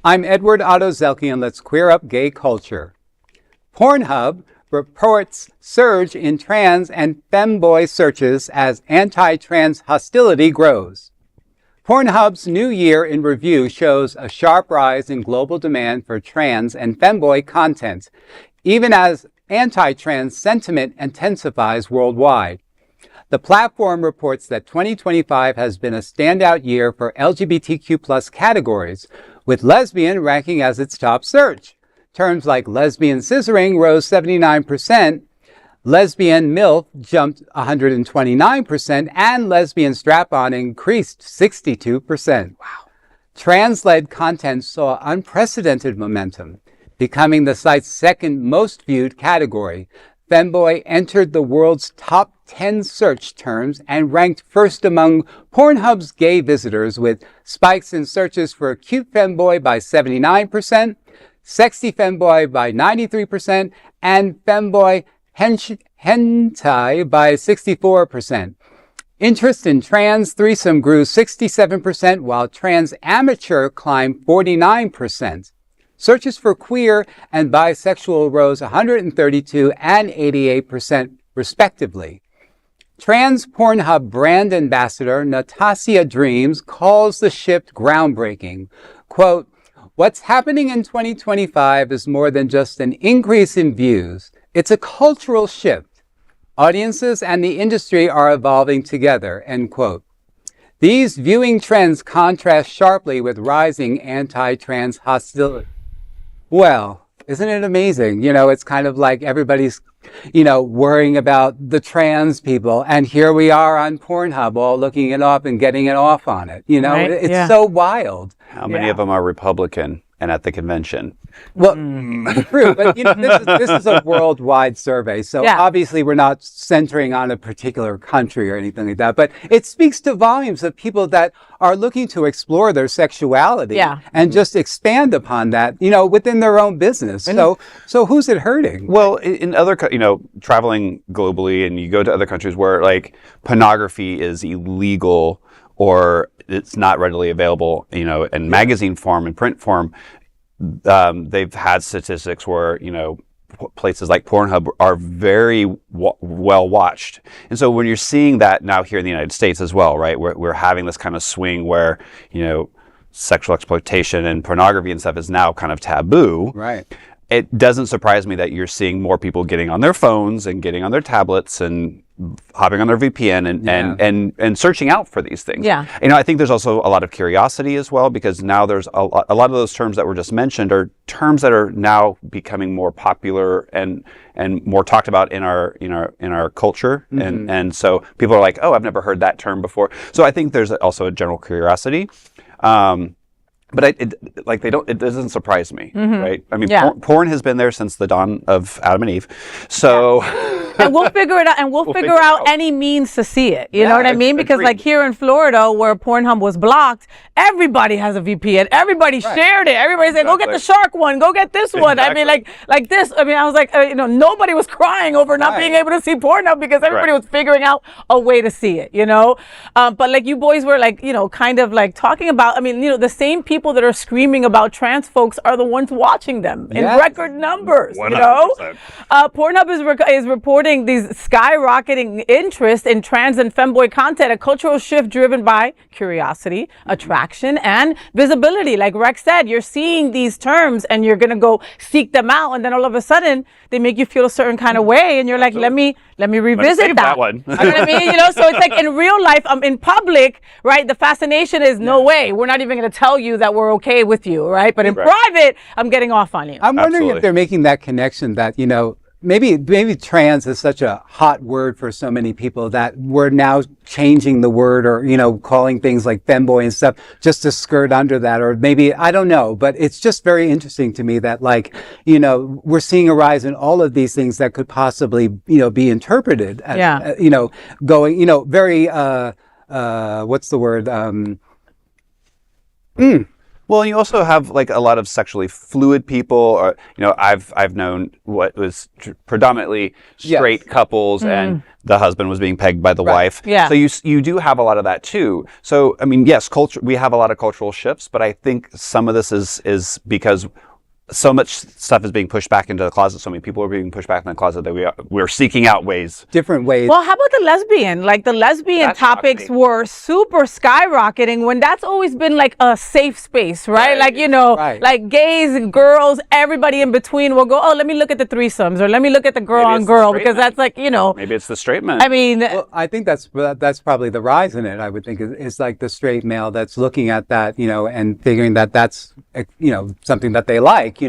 I'm Edward Otto Zelke, and let's queer up gay culture. Pornhub reports surge in trans and femboy searches as anti-trans hostility grows. Pornhub's New Year in Review shows a sharp rise in global demand for trans and femboy content, even as anti-trans sentiment intensifies worldwide. The platform reports that 2025 has been a standout year for LGBTQ+ categories, with lesbian ranking as its top search. Terms like lesbian scissoring rose 79%, lesbian MILF jumped 129%, and lesbian strap-on increased 62%. Wow. Trans-led content saw unprecedented momentum, becoming the site's second most viewed category. Femboy entered the world's top 10 search terms and ranked first among Pornhub's gay visitors, with spikes in searches for cute femboy by 79%, sexy femboy by 93%, and femboy hentai by 64%. Interest in trans threesome grew 67%, while trans amateur climbed 49%. Searches for queer and bisexual rose 132 and 88% respectively. Trans Pornhub brand ambassador Natasha Dreams calls the shift groundbreaking. Quote, "What's happening in 2025 is more than just an increase in views. It's a cultural shift. Audiences and the industry are evolving together," end quote. These viewing trends contrast sharply with rising anti-trans hostility. Well, isn't it amazing? You know, it's kind of like everybody's, worrying about the trans people. And here we are on Pornhub all looking it up and getting it off on it. Right? It's so wild. How many of them are Republican and at the convention? Well, true, but this is a worldwide survey, so obviously we're not centering on a particular country or anything like that, but it speaks to volumes of people that are looking to explore their sexuality and just expand upon that, within their own business. So who's it hurting? Well, in other, traveling globally, and you go to other countries where like pornography is illegal or it's not readily available, in magazine form and print form. They've had statistics where, places like Pornhub are very well watched. And so when you're seeing that now here in the United States as well, right, we're having this kind of swing where, sexual exploitation and pornography and stuff is now kind of taboo. Right. It doesn't surprise me that you're seeing more people getting on their phones and getting on their tablets and hopping on their VPN and searching out for these things. Yeah. I think there's also a lot of curiosity as well, because now there's a lot of those terms that were just mentioned are terms that are now becoming more popular and more talked about in our culture. Mm-hmm. And so people are like, oh, I've never heard that term before. So I think there's also a general curiosity. But it doesn't surprise me, right? I mean, porn has been there since the dawn of Adam and Eve. So, and we'll figure it out, and we'll figure out any means to see it. You know what I mean? Because like here in Florida, where Pornhub was blocked, everybody has a VPN. Everybody shared it. Everybody said, "Go get the shark one. Go get this one." I mean, like this. I mean, I was like, nobody was crying over not being able to see Pornhub because everybody was figuring out a way to see it. But like you boys were like, kind of like talking about. I mean, the same people that are screaming about trans folks are the ones watching them in record numbers. 100%. Pornhub is reporting these skyrocketing interest in trans and femboy content, a cultural shift driven by curiosity, attraction, and visibility. Like Rex said, you're seeing these terms and you're gonna go seek them out, and then all of a sudden they make you feel a certain kind of way, and you're like, let me revisit that one. You know what I mean? So it's like in real life, in public, right? The fascination is no way. We're not even going to tell you that we're okay with you, right? But in private, I'm getting off on you. I'm wondering if they're making that connection that, maybe trans is such a hot word for so many people that we're now changing the word or, calling things like femboy and stuff just to skirt under that. Or maybe, I don't know, but it's just very interesting to me that we're seeing a rise in all of these things that could possibly, be interpreted as, going, very, what's the word? Well, you also have like a lot of sexually fluid people, or I've known what was predominantly straight couples, and the husband was being pegged by the wife. Yeah. So you do have a lot of that too. So I mean, yes, we have a lot of cultural shifts, but I think some of this is because so much stuff is being pushed back into the closet. So many people are being pushed back in the closet that we're seeking out different ways. Well, how about the lesbian? Like the lesbian topics were super skyrocketing when that's always been like a safe space, right? Like, like gays and girls, everybody in between will go, oh, let me look at the threesomes, or let me look at the girl on girl, because that's like, Maybe it's the straight man. I mean, well, I think that's probably the rise in it. I would think is like the straight male that's looking at that, and figuring that that's, something that they like.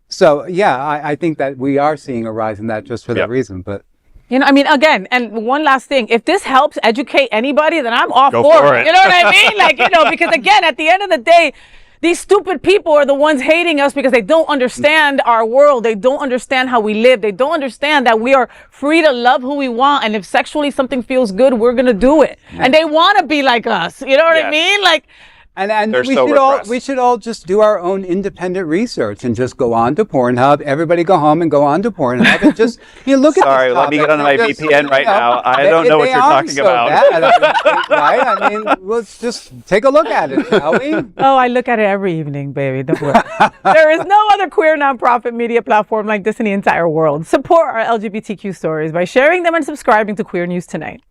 So yeah, I think that we are seeing a rise in that just for that reason. But I mean, again, and one last thing, if this helps educate anybody, then I'm all for it. You know what I mean? Like, because again, at the end of the day, these stupid people are the ones hating us because they don't understand our world. They don't understand how we live. They don't understand that we are free to love who we want. And if sexually something feels good, we're going to do it. And they want to be like us. You know what I mean? Like, and we should all just do our own independent research and just go on to Pornhub. Everybody go home and go on to Pornhub and just look at. Sorry, let me get on my VPN right now. I don't know what you're talking about. Right? I mean, let's just take a look at it, shall we? Oh, I look at it every evening, baby. Don't worry. There is no other queer nonprofit media platform like this in the entire world. Support our LGBTQ stories by sharing them and subscribing to Queer News Tonight.